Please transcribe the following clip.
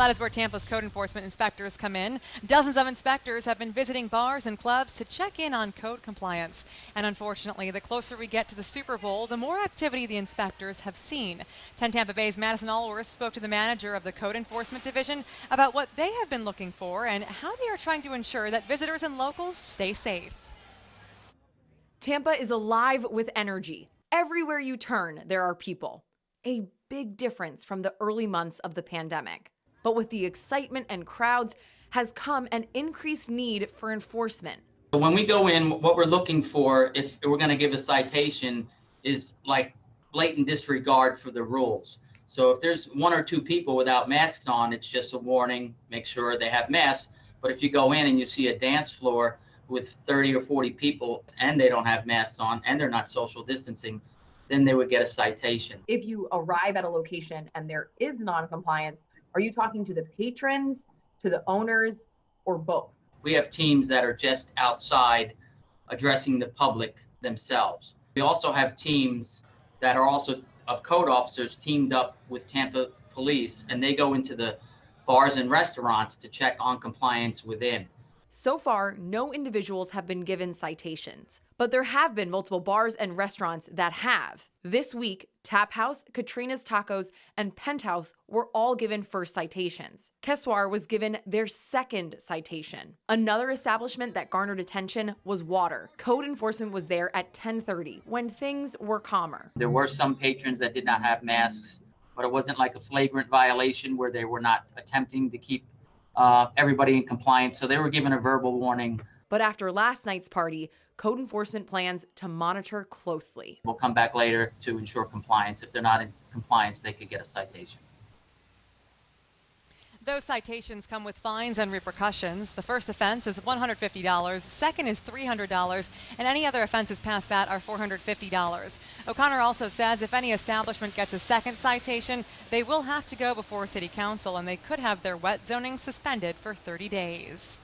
Well, that is where Tampa's code enforcement inspectors come in. Dozens of inspectors have been visiting bars and clubs to check in on code compliance. And unfortunately, the closer we get to the Super Bowl, the more activity the inspectors have seen. 10 Tampa Bay's Madison Allworth spoke to the manager of the Code Enforcement Division about what they have been looking for and how they are trying to ensure that visitors and locals stay safe. Tampa is alive with energy. Everywhere you turn, there are people. A big difference from the early months of the pandemic. But with the excitement and crowds has come an increased need for enforcement. When we go in, what we're looking for, if we're going to give a citation, is like blatant disregard for the rules. So if there's one or two people without masks on, it's just a warning, make sure they have masks. But if you go in and you see a dance floor with 30 or 40 people and they don't have masks on and they're not social distancing, then they would get a citation. If you arrive at a location and there is non-compliance, are you talking to the patrons, to the owners, or both? We have teams that are just outside addressing the public themselves. We also have teams that are also of code officers teamed up with Tampa police, and they go into the bars and restaurants to check on compliance within. So far, no individuals have been given citations, but there have been multiple bars and restaurants that have. This week, Tap House, Katrina's Tacos, and Penthouse were all given first citations. Keswar was given their second citation. Another establishment that garnered attention was Water. Code enforcement was there at 10:30 when things were calmer. There were some patrons that did not have masks, but it wasn't like a flagrant violation where they were not attempting to keep everybody in compliance, so they were given a verbal warning. But after last night's party, code enforcement plans to monitor closely. We'll come back later to ensure compliance. If they're not in compliance, they could get a citation. Those citations come with fines and repercussions. The first offense is $150, second is $300, and any other offenses past that are $450. O'Connor also says if any establishment gets a second citation, they will have to go before City Council and they could have their wet zoning suspended for 30 days.